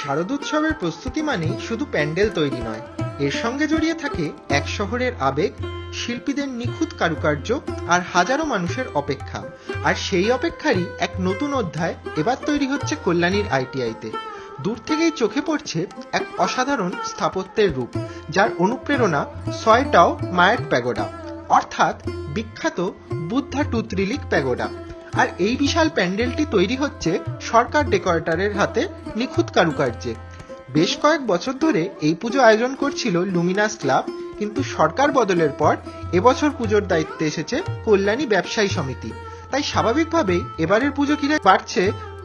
শারদোৎসবের প্রস্তুতি মানেই শুধু প্যান্ডেল তৈরি নয়, এর সঙ্গে জড়িয়ে থাকে এক শহরের আবেগ, শিল্পীদের নিখুঁত কারুকার্য আর হাজারো মানুষের অপেক্ষা। আর সেই অপেক্ষারই এক নতুন অধ্যায় এবার তৈরি হচ্ছে কল্যাণীর আইটিআইতে। দূর থেকেই চোখে পড়ছে এক অসাধারণ স্থাপত্যের রূপ, যার অনুপ্রেরণা সয়টাও মায়াট প্যাগোডা, অর্থাৎ বিখ্যাত বুদ্ধা টুথ রিলিক প্যাগোডা। আর এই বিশাল প্যান্ডেলটি তৈরি হচ্ছে সরকার ডেকোরেটরের হাতে নিখুঁত কারুকার্যে। বেশ কয়েক বছর ধরে এই পুজো আয়োজন করছিল লুমিনাস ক্লাব, কিন্তু সরকার বদলের পর এবছর পুজোর দায়িত্বে এসেছে কল্যাণী ব্যবসায়ী সমিতি। তাই স্বাভাবিকভাবেই এবারের পুজো ঘিরে বাড়ছে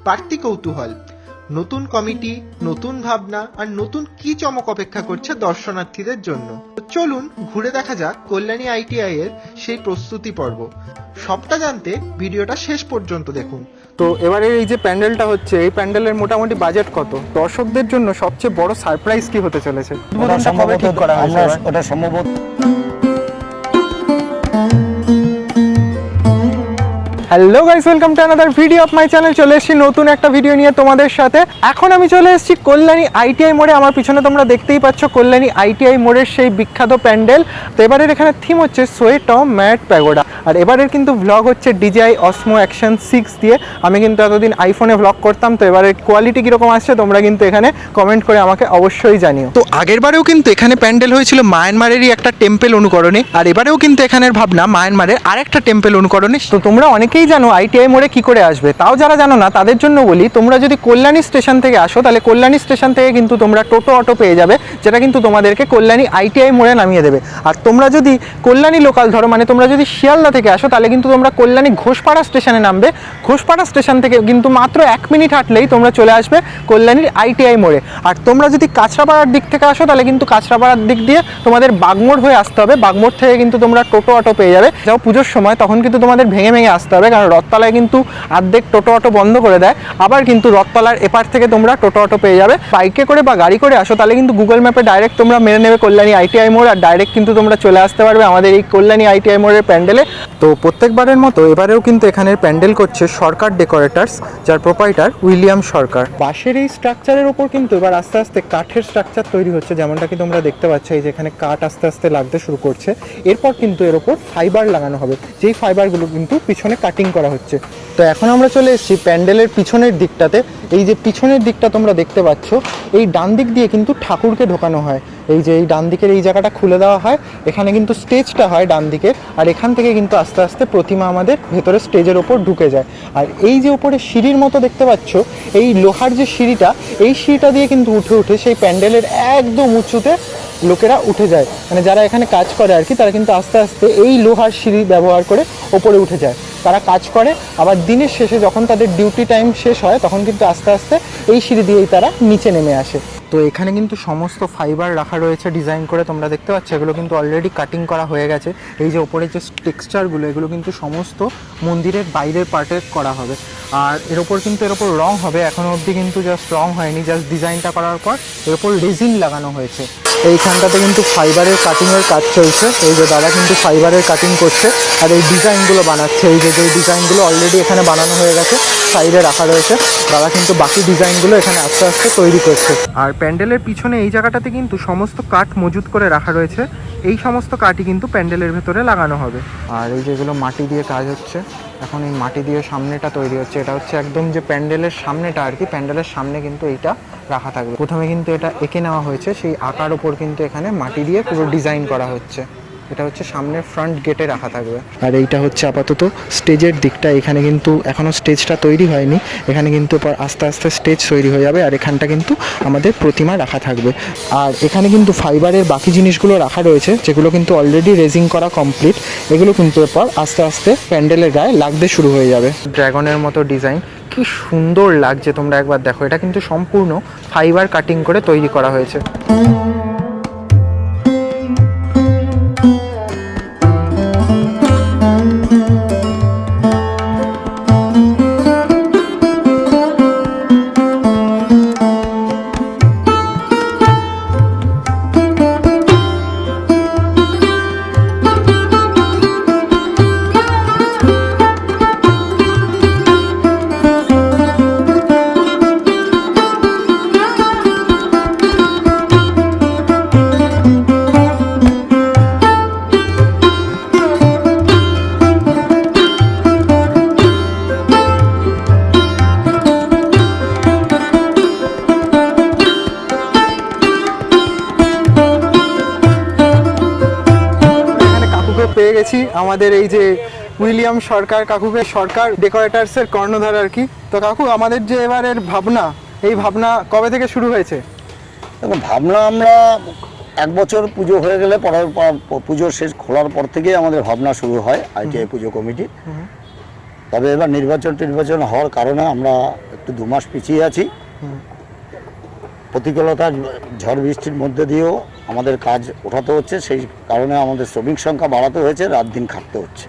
বাড়তি কৌতূহল। নতুন কমিটি, নতুন ভাবনা আর নতুন কি চমক অপেক্ষা করছে দর্শনার্থীদের জন্য। চলুন ঘুরে দেখা যাক কল্যাণী আইটিআই এর সেই প্রস্তুতি পর্ব। সবটা জানতে ভিডিওটা শেষ পর্যন্ত দেখুন। তো এবারে এই যে প্যান্ডেলটা হচ্ছে, এই প্যান্ডেলের মোটামুটি বাজেট কত? দর্শকদের জন্য সবচেয়ে বড় সারপ্রাইজ কি হতে চলেছে? কবে ঠিক করা হয়েছে? ওটা সম্ভবত hello guys, welcome to another video of my channel. চলে এসেছি নতুন একটা ভিডিও নিয়ে তোমাদের সাথে। এখন আমি চলে এসেছি কল্যাণী আইটিআই মোড়ে। আমার পিছনে তোমরা দেখতেই পাচ্ছ কল্যাণী আইটিআই মোড়ের সেই বিখ্যাত প্যান্ডেল। তো এবারের এখানে থিম হচ্ছে সোয়েটাও ম্যাট প্যাগোডা। আর এবারের কিন্তু ভ্লগ হচ্ছে DJI Osmo Action 6 দিয়ে। আমি কিন্তু এতদিন আইফোনে ভ্লগ করতাম, তো এবারের কোয়ালিটি কীরকম আসছে তোমরা কিন্তু এখানে কমেন্ট করে আমাকে অবশ্যই জানিও। তো আগের বারেও কিন্তু এখানে প্যান্ডেল হয়েছিল মায়ানমারেরই একটা টেম্পেল অনুকরণে, আর এবারেও কিন্তু এখানের ভাবনা মায়ানমারের আরেকটা টেম্পেল অনুকরণে। তো তোমরা অনেকেই জানো আইটিআই মোড়ে কি করে আসবে, তাও যারা জানো না তাদের জন্য বলি, তোমরা যদি কল্যাণী স্টেশন থেকে আসো তাহলে কল্যাণী স্টেশন থেকে কিন্তু তোমরা টোটো অটো পেয়ে যাবে, যেটা কিন্তু তোমাদেরকে কল্যাণী আইটিআই মোড়ে নামিয়ে দেবে। আর তোমরা যদি কল্যাণী লোকাল ধরো, মানে তোমরা যদি শিয়ালদা থেকে আসো, তাহলে কিন্তু তোমরা কল্যাণী ঘোষপাড়া স্টেশনে নামবে। ঘোষপাড়া স্টেশন থেকে কিন্তু মাত্র 1 মিনিট হাঁটলেই তোমরা চলে আসবে কল্যাণীর আইটিআই মোড়ে। আর তোমরা যদি কাঁচরাপাড়ার দিক থেকে আসো তাহলে কিন্তু কাঁচরাপাড়ার দিক দিয়ে তোমাদের বাগমোড় হয়ে আসতে হবে। বাগমোড় থেকে কিন্তু তোমরা টোটো অটো পেয়ে যাবে। যাও পুজোর সময় তখন কিন্তু তোমাদের ভেঙে ভেঙে আসতে হবে, কারণ রথতলায় কিন্তু অর্ধেক টোটো অটো বন্ধ করে দেয়। আবার কিন্তু রথতলার এপার থেকে তোমরা টোটো অটো পেয়ে যাবে। বাইকে করে বা গাড়ি করে আসো তাহলে কিন্তু গুগল ম্যাপে ডাইরেক্ট তোমরা মেরে নেবে কল্যাণী আইটিআই মোড়, আর ডাইরেক্ট কিন্তু তোমরা চলে আসতে পারবে আমাদের এই কল্যাণী আইটিআই মোড়ের প্যান্ডেলে। তো প্রত্যেকবারের মতো এবারেও কিন্তু এখানের প্যান্ডেল করছে সরকার ডেকোরেটার্স, যার প্রোপাইটার উইলিয়াম সরকার। বাঁশের এই স্ট্রাকচারের ওপর কিন্তু এবার আস্তে আস্তে কাঠের স্ট্রাকচার তৈরি হচ্ছে, যেমনটা কি তোমরা দেখতে পাচ্ছ। এই যে এখানে কাঠ আস্তে আস্তে লাগতে শুরু করছে। এরপর কিন্তু এর ওপর ফাইবার লাগানো হবে, যেই ফাইবারগুলো কিন্তু পিছনে কাটিং করা হচ্ছে। তো এখন আমরা চলে এসেছি প্যান্ডেলের পিছনের দিকটাতে। এই যে পিছনের দিকটা তোমরা দেখতে পাচ্ছ, এই ডান দিক দিয়ে কিন্তু ঠাকুরকে ঢোকানো হয়। এই যে এই ডান দিকের এই জায়গাটা খুলে দেওয়া হয়, এখানে কিন্তু স্টেজটা হয় ডান দিকে, আর এখান থেকে কিন্তু আস্তে আস্তে প্রতিমা আমাদের ভেতরে স্টেজের ওপর ঢুকে যায়। আর এই যে উপরে সিঁড়ির মতো দেখতে পাচ্ছ, এই লোহার যে সিঁড়িটা, এই সিঁড়িটা দিয়ে কিন্তু উঠে উঠে সেই প্যান্ডেলের একদম উঁচুতে লোকেরা উঠে যায়। মানে যারা এখানে কাজ করে আর কি, তারা কিন্তু আস্তে আস্তে এই লোহার সিঁড়ি ব্যবহার করে ওপরে উঠে যায়। তারা কাজ করে, আবার দিনের শেষে যখন তাদের ডিউটি টাইম শেষ হয় তখন কিন্তু আস্তে আস্তে এই সিঁড়ি দিয়েই তারা নিচে নেমে আসে। তো এখানে কিন্তু সমস্ত ফাইবার রাখা রয়েছে ডিজাইন করে, তোমরা দেখতে পাচ্ছ এগুলো কিন্তু অলরেডি কাটিং করা হয়ে গেছে। এই যে ওপরে যে টেক্সচারগুলো, এগুলো কিন্তু সমস্ত মন্দিরের বাইরের পার্টে করা হবে। আর এর ওপর কিন্তু এর ওপর রং হবে, এখনও অবধি কিন্তু জাস্ট রং হয়নি, জাস্ট ডিজাইনটা করার পর এর ওপর রেজিন লাগানো হয়েছে। এইখানটাতে কিন্তু ফাইবারের কাটিংয়ের কাজ চলছে। এই যে দাদা কিন্তু ফাইবারের কাটিং করছে আর এই ডিজাইনগুলো বানাচ্ছে। এই যে ডিজাইনগুলো অলরেডি এখানে বানানো হয়ে গেছে, সাইডে রাখা রয়েছে। দাদা কিন্তু বাকি ডিজাইনগুলো এখানে আস্তে আস্তে তৈরি করছে। আর প্যান্ডেলের পিছনে এই জায়গাটাতে কিন্তু সমস্ত কাঠ মজুত করে রাখা রয়েছে। এই সমস্ত কাঠই কিন্তু প্যান্ডেলের ভেতরে লাগানো হবে। আর এই যেগুলো মাটি দিয়ে কাজ হচ্ছে, এখন এই মাটি দিয়ে সামনেটা তৈরি হচ্ছে। এটা হচ্ছে একদম যে প্যান্ডেলের সামনেটা আর কি, প্যান্ডেলের সামনে কিন্তু এইটা রাখা থাকবে। প্রথমে কিন্তু এটা এঁকে নেওয়া হয়েছে, সেই আঁকার ওপর কিন্তু এখানে মাটি দিয়ে পুরো ডিজাইন করা হচ্ছে। এটা হচ্ছে সামনের ফ্রন্ট গেটে রাখা থাকবে। আর এইটা হচ্ছে আপাতত স্টেজের দিকটা। এখানে কিন্তু এখনও স্টেজটা তৈরি হয়নি, এখানে কিন্তু আস্তে আস্তে স্টেজ তৈরি হয়ে যাবে। আর এখানটা কিন্তু আমাদের প্রতিমা রাখা থাকবে। আর এখানে কিন্তু ফাইবারের বাকি জিনিসগুলো রাখা রয়েছে, যেগুলো কিন্তু অলরেডি রেজিং করা কমপ্লিট। এগুলো কিন্তু এরপর আস্তে আস্তে প্যান্ডেলের গায়ে লাগতে শুরু হয়ে যাবে। ড্রাগনের মতো ডিজাইন, কি সুন্দর লাগছে, তোমরা একবার দেখো। এটা কিন্তু সম্পূর্ণ ফাইবার কাটিং করে তৈরি করা হয়েছে। গেছি আমাদের এই যে উইলিয়াম সরকার কাকুকে, সরকার ডেকোরেটার্সের কর্ণধার আর কি। তো কাকু, আমাদের যে এবারের ভাবনা, এই ভাবনা কবে থেকে শুরু হয়েছে? দেখুন, ভাবনা আমরা 1 বছর পুজো হয়ে গেলে পুজো শেষ খোলার পর থেকেই আমাদের ভাবনা শুরু হয় আইটিআই পুজো কমিটি। তবে এবার নির্বাচন হওয়ার কারণে আমরা একটু 2 মাস পিছিয়ে আছি। প্রতিকূলতার ঝড় বৃষ্টির মধ্যে দিয়েও আমাদের কাজ ওঠাতে হচ্ছে, সেই কারণে আমাদের শ্রমিক সংখ্যা বাড়াতে হয়েছে, রাত দিন খাটতে হচ্ছে।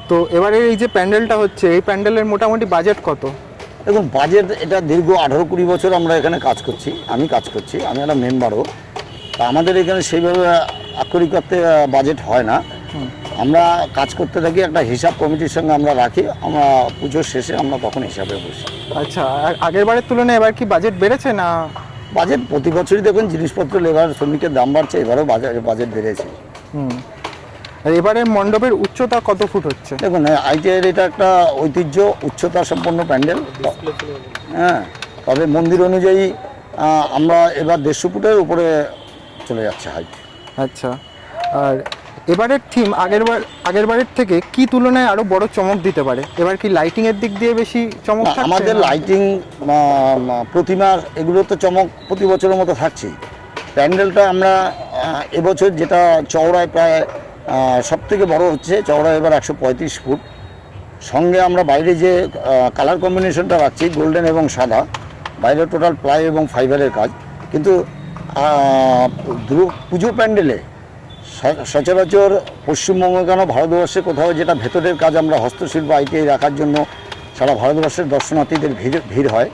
তো এবারে এই যে প্যান্ডেলটা হচ্ছে, এই প্যান্ডেলের মোটামুটি বাজেট কত? দেখুন, বাজেট এটা দীর্ঘ 18-20 বছর আমরা এখানে কাজ করছি, আমি একটা মেম্বারও। তা আমাদের এখানে সেইভাবে আক্ষরিক অর্থে বাজেট হয় না। আমরা কাজ করতে থাকি, একটা হিসাব কমিটির সঙ্গে আমরা রাখি, আমরা পুজোর শেষে আমরা তখন হিসাবে বসি। আচ্ছা, আর আগের বারের তুলনায় এবার কি বাজেট বেড়েছে না? বাজেট প্রতি বছরই দেখুন জিনিসপত্র, লেবার, শ্রমিকের দাম বাড়ছে, এবারেও বাজেট বেড়েছে। আর এবারের মণ্ডপের উচ্চতা কত ফুট হচ্ছে? দেখুন, আইটিআইয়ের এটা একটা ঐতিহ্য, উচ্চতা সম্পন্ন প্যান্ডেল। হ্যাঁ, তবে মন্দির অনুযায়ী আমরা এবার 150 ফুটের উপরে চলে যাচ্ছে হাইট। আচ্ছা, আর এবারের থিম আগের বারের থেকে কি তুলনায় আরো বড় চমক দিতে পারে? এবার কি লাইটিং এর দিক দিয়ে বেশি চমক থাকছে? আমাদের লাইটিং, প্রতিমার, এগুলো তো চমক প্রতি বছরের মতো থাকছেই। প্যান্ডেলটা আমরা এবছর যেটা চওড়ায় প্রায় সব থেকে বড় হচ্ছে, চওড়ায় এবার 135 ফুট। সঙ্গে আমরা বাইরে যে কালার কম্বিনেশনটা রাখছি, গোল্ডেন এবং সাদা, বাইরে টোটাল প্লাই এবং ফাইবারের কাজ। কিন্তু পুজো প্যান্ডেলে সচরাচর পশ্চিমবঙ্গে কেন ভারতবর্ষে কোথাও যেটা ভেতরের কাজ আমরা হস্তশিল্প আইটিআই রাখার জন্য সারা ভারতবর্ষের দর্শনার্থীদের ভিড় হয়,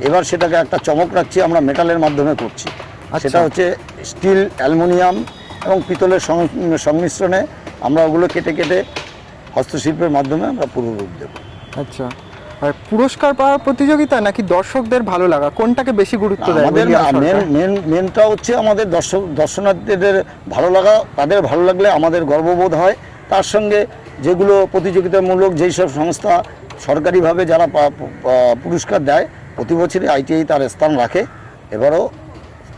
এবার সেটাকে একটা চমক রাখছি, আমরা মেটালের মাধ্যমে করছি। সেটা হচ্ছে স্টিল, অ্যালুমিনিয়াম এবং পিতলের সংমিশ্রণে আমরা ওগুলো কেটে হস্তশিল্পের মাধ্যমে আমরা পুরো রূপ দেব। আচ্ছা, আর পুরস্কার পাওয়ার প্রতিযোগিতা নাকি দর্শকদের ভালো লাগা, কোনটাকে বেশি গুরুত্ব দেয়? আমাদের মেনটা হচ্ছে আমাদের দর্শনার্থীদের ভালো লাগা। তাদের ভালো লাগলে আমাদের গর্ববোধ হয়। তার সঙ্গে যেগুলো প্রতিযোগিতামূলক যেই সব সংস্থা সরকারিভাবে যারা পুরস্কার দেয়, প্রতি বছরই আইটিআই তার স্থান রাখে, এবারও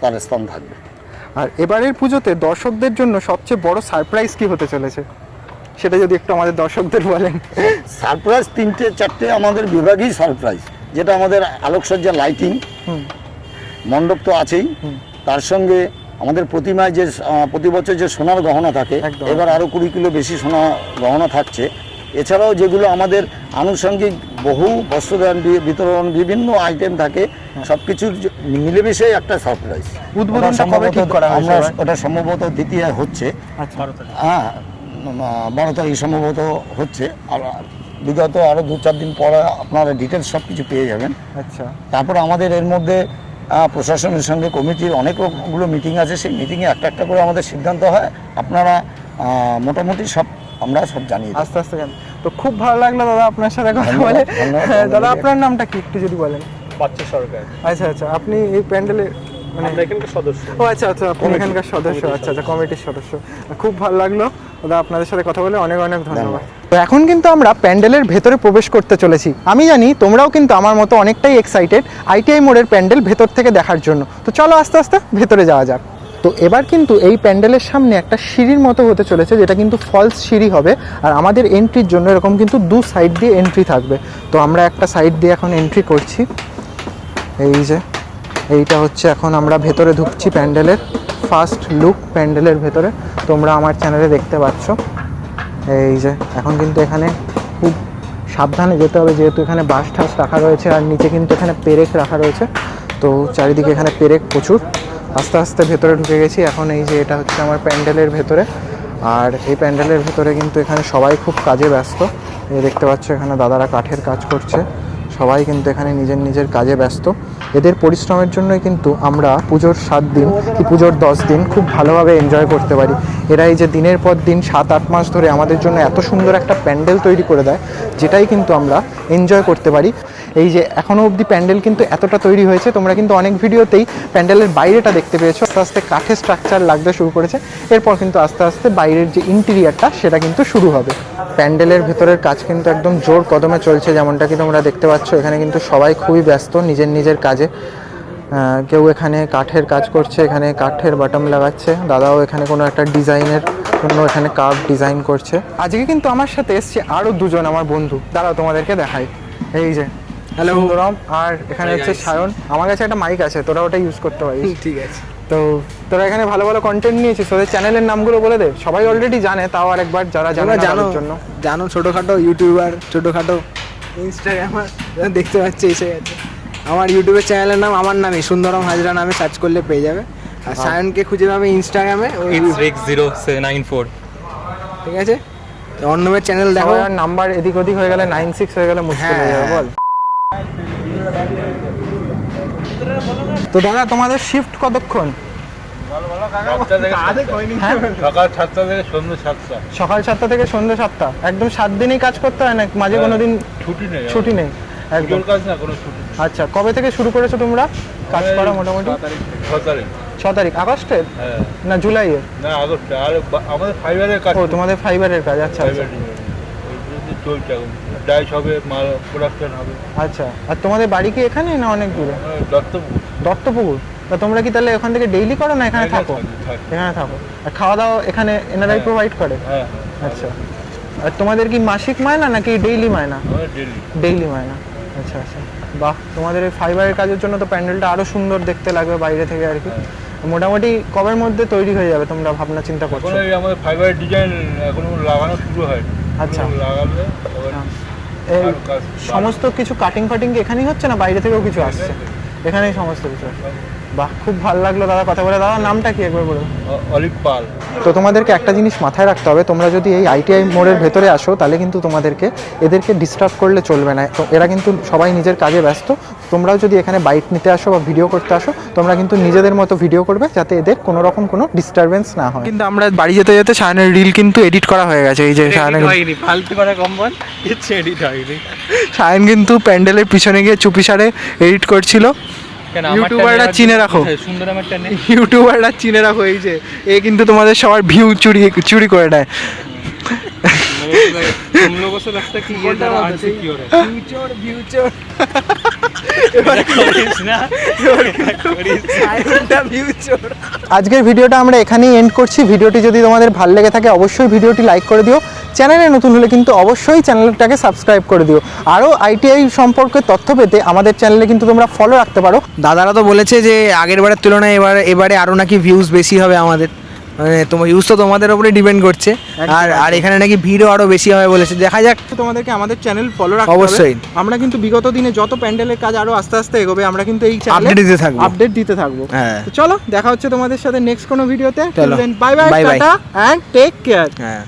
তার স্থান থাকবে। আর এবারের পুজোতে দর্শকদের জন্য সবচেয়ে বড় সারপ্রাইজ কি হতে চলেছে, সেটা যদি একটু আমাদের দর্শকদের বলেন। সারপ্রাইজ 3-4টে আমাদের বিভাগই সারপ্রাইজ, যেটা আমাদের আলোকসজ্জা, লাইটিং, মণ্ডপ তো আছেই, তার সঙ্গে আমাদের প্রতিমায় যে প্রতি বছর যে সোনার গহনা থাকে, এবার আরও 20 কিলো বেশি সোনা গহনা থাকছে। এছাড়াও যেগুলো আমাদের আনুষঙ্গিক বহু বস্ত্রদান বিতরণ বিভিন্ন আইটেম থাকে, সব কিছুর মিলেমিশে একটা সারপ্রাইজ। উদ্বোধনটা কবে ঠিক করা হয়েছে? ওটা সম্ভবত দ্বিতীয় হচ্ছে, হ্যাঁ 12 তারিখ সম্ভবত হচ্ছে। আর বিগত আরও 2-4 দিন পরে আপনারা ডিটেলস সব কিছু পেয়ে যাবেন। আচ্ছা, তারপর আমাদের এর মধ্যে প্রশাসনের সঙ্গে কমিটির অনেকগুলো মিটিং আছে, সেই মিটিংয়ে একটা করে আমাদের সিদ্ধান্ত হয়। আপনারা মোটামুটি আমরা সব জানি আস্তে আস্তে জানি। তো খুব ভালো লাগলো দাদা আপনার সাথে কথা বলে। দাদা, আপনার নামটা কি একটু যদি বলেন? বাচ্চা সরকার। আচ্ছা, আপনি এই প্যান্ডেলে আমরা এখানকার সদস্য। ও আচ্ছা, আপনি এখানকার সদস্য। আচ্ছা, কমিটির সদস্য। খুব ভালো লাগলো দাদা আপনাদের সাথে কথা বলে, অনেক ধন্যবাদ। তো এখন কিন্তু আমরা প্যান্ডেলের ভেতরে প্রবেশ করতে চলেছি। আমি জানি তোমরাও কিন্তু আমার মতো অনেকটাই এক্সাইটেড আইটিআই মোড়ের প্যান্ডেল ভেতর থেকে দেখার জন্য। তো চলো আস্তে আস্তে ভেতরে যাওয়া যাক। তো এবার কিন্তু এই প্যান্ডেলের সামনে একটা সিঁড়ির মতো হতে চলেছে, যেটা কিন্তু ফলস সিঁড়ি হবে। আর আমাদের এন্ট্রির জন্য এরকম কিন্তু 2 সাইড দিয়ে এন্ট্রি থাকবে। তো আমরা একটা সাইড দিয়ে এখন এন্ট্রি করছি। এই যে এইটা হচ্ছে, এখন আমরা ভেতরে ঢুকছি প্যান্ডেলের ফার্স্ট লুক প্যান্ডেলের ভেতরে। তোমরা আমার চ্যানেলে দেখতে পাচ্ছ। এই যে এখন কিন্তু এখানে খুব সাবধানে যেতে হবে, যেহেতু এখানে বাঁশ ঠাস রাখা রয়েছে, আর নিচে কিন্তু এখানে পেরেক রাখা রয়েছে। তো চারিদিকে এখানে পেরেক প্রচুর। আস্তে আস্তে ভেতরে ঢুকে গেছি। এখন এই যে এটা হচ্ছে আমার প্যান্ডেলের ভেতরে। আর এই প্যান্ডেলের ভেতরে কিন্তু এখানে সবাই খুব কাজে ব্যস্ত। এই দেখতে পাচ্ছ এখানে দাদারা কাঠের কাজ করছে, সবাই কিন্তু এখানে নিজের কাজে ব্যস্ত। এদের পরিশ্রমের জন্যই কিন্তু আমরা পুজোর 7 দিন কি পুজোর 10 দিন খুব ভালোভাবে এনজয় করতে পারি। এরা এই যে দিনের পর দিন 7-8 মাস ধরে আমাদের জন্য এত সুন্দর একটা প্যান্ডেল তৈরি করে দেয়, যেটাই কিন্তু আমরা এনজয় করতে পারি। এই যে এখনও অবধি প্যান্ডেল কিন্তু এতটা তৈরি হয়েছে, তোমরা কিন্তু অনেক ভিডিওতেই প্যান্ডেলের বাইরেটা দেখতে পেয়েছো। আস্তে আস্তে কাঠের স্ট্রাকচার লাগতে শুরু করেছে, এরপর কিন্তু আস্তে আস্তে বাইরের যে ইন্টেরিয়ারটা সেটা কিন্তু শুরু হবে। প্যান্ডেলের ভেতরের কাজ কিন্তু একদম জোর কদমে চলছে, যেমনটা কি তোমরা দেখতে পাচ্ছ। এখানে কিন্তু সবাই খুবই ব্যস্ত নিজের কাজে। কেউ এখানে কাঠের কাজ করছে, এখানে কাঠের বাটম লাগাচ্ছে, দাদাও এখানে কোনো একটা ডিজাইনের জন্য এখানে কার্ভ ডিজাইন করছে। আজকে কিন্তু আমার সাথে এসছে আরও দুজন আমার বন্ধু, দাঁড়াও তোমাদেরকে দেখাই। এই যে হ্যালো সুন্দরম, আর এখানে হচ্ছে সায়ন। আমার কাছে একটা মাইক আছে, তোরা ওটা ইউজ করতে পারিস। ঠিক আছে। তো তোরা এখানে ভালো ভালো কন্টেন্ট নিয়েছিস, ওদের চ্যানেলের নামগুলো বলে দে। সবাই অলরেডি জানে, তাও আরেকবার যারা তোমরা জানো জানো জন্য। জানো ছোটোখাটো ইউটিউবার, ছোটোখাটো ইনস্টাগ্রামার দেখতে পাচ্ছি এসে গেছে। আমার ইউটিউবের চ্যানেলের নাম আমার নামে সুন্দরম হাজরা নামে সার্চ করলে পেয়ে যাবে। আর সায়নকে খুঁজে পাবে ইনস্টাগ্রামে, ওই Rex094 ঠিক আছে। তো অন্যমের চ্যানেল দেখো। সবার নাম্বার এদিক ওদিক হয়ে গেলে 96 হয়ে গেলে মুশকিল হয়ে যাবে, বল। তো দাদা তোমাদের শিফট কতক্ষণ? হ্যাঁ? সকাল 7টা থেকে সন্ধ্যে 7টা। সকাল 7টা থেকে সন্ধ্যে 7টা, একদম 7 দিনই কাজ করতে হয় না? মাঝে কোনো দিন ছুটি নেই, ছুটি নেই? একদম। কাজ না, কোনো ছুটি নেই। আচ্ছা, কবে থেকে শুরু করেছো তোমরা কাজ করা? মোটামুটি 6 তারিখ। 6 তারিখ আগস্টের হ্যাঁ, না জুলাইয়ের? না আগস্টে। আর আমাদের ফাইবারের কাজ। ও তোমাদের ফাইবারের কাজ, আচ্ছা আচ্ছা চলছে এখন, ডাইস হবে, মাল প্রোডাকশন হবে। আচ্ছা। আর তোমাদের বাড়ি কি এখানে না অনেক দূরে? দত্তপুর। দত্তপুকুর। তা তোমরা কি তাহলে ওখান থেকে ডেইলি করো না এখানে থাকো? এখানে থাকো। আর খাওয়া দাওয়া এখানে এনারাই প্রোভাইড করে? হ্যাঁ, আচ্ছা। আর তোমাদের কি মাসিক মায়না নাকি ডেইলি মায়না? আমাদের ডেলি। ডেইলি মায়না, আচ্ছা আচ্ছা। বাহ, তোমাদের এই ফাইবারের কাজের জন্য তো প্যান্ডেলটা আরো সুন্দর দেখতে লাগবে বাইরে থেকে আর কি। মোটামুটি কবের মধ্যে তৈরি হয়ে যাবে তোমরা ভাবনা চিন্তা করছো? এখন এই আমাদের ফাইবারের ডিজাইন এখনো লাগানো শুরু হয়। আচ্ছা। লাগালে আবার এই আরো কাজ সমস্ত কিছু কাটিং ফাটিং কি এখানেই হচ্ছে না বাইরে থেকেও কিছু আসছে? এখানেই সমস্ত কিছু আসছে। বাহ, খুব ভালো লাগলো দাদা কথা বলে। দাদা নামটা কি একবার বলো? অলিভ পাল। তো তোমাদেরকে একটা জিনিস মাথায় রাখতে হবে, তোমরা যদি এই আইটিআই মোড়ের ভেতরে আসো তাহলে কিন্তু তোমাদেরকে এদেরকে ডিস্টার্ব করলে চলবে না। তো এরা কিন্তু সবাই নিজের কাজে ব্যস্ত। তোমরাও যদি এখানে বাইট নিতে আসো বা ভিডিও করতে আসো, তোমরা কিন্তু নিজেদের মতো ভিডিও করবে যাতে এদের কোনো রকম কোনো ডিস্টারবেন্স না হয়। কিন্তু আমরা বাড়ি যেতে যেতে সায়নের রিল কিন্তু এডিট করা হয়ে গেছে। এই যে সায়নের ফালতু করে কম বল, কিচ্ছু এডিট হয়নি। সায়ন কিন্তু প্যান্ডেলের পিছনে গিয়ে চুপিসারে এডিট করছিল। ইউটিউবাররা চিনে রাখো, সুন্দরমেরটা নেই। ইউটিউবাররা চিনে রাখো, এই যে এ কিন্তু তোমাদের সবার ভিউ চুরি করে নেয়। तुम लोगों से लगता है कि ये ज़रा अनसिक्योर है। Future future future. আজকের ভিডিওটা আমরা এখানেই এন্ড করছি। ভিডিওটি যদি তোমাদের ভালো লেগে থাকে অবশ্যই ভিডিওটি লাইক করে দিও। চ্যানেলে নতুন হলে কিন্তু অবশ্যই চ্যানেলটাকে সাবস্ক্রাইব করে দিও। আরও আইটিআই সম্পর্কে তথ্য পেতে আমাদের চ্যানেলে কিন্তু তোমরা ফলো রাখতে পারো। দাদারা তো বলেছে যে আগের বারের তুলনায় এবারে আরো নাকি ভিউজ বেশি হবে আমাদের, মানে তোমার ইউজ তো তোমাদের উপরে ডিপেন্ড করছে। আর এখানে নাকি ভিড়ও আরো বেশি হবে বলেছে, দেখা যাক। তোমাদেরকে আমাদের চ্যানেল ফলো রাখতে হবে অবশ্যই। আমরা কিন্তু বিগত দিনে যত প্যান্ডেলের কাজ আরো আস্তে আস্তে এগোবে, আমরা কিন্তু এই আপডেট দিতে থাকবো। আপডেট দিতে থাকবো। হ্যাঁ। তো চলো দেখা হচ্ছে তোমাদের সাথে নেক্সট কোনো ভিডিওতে। চলো। Bye bye, Bye bye. Tata and take care. হ্যাঁ।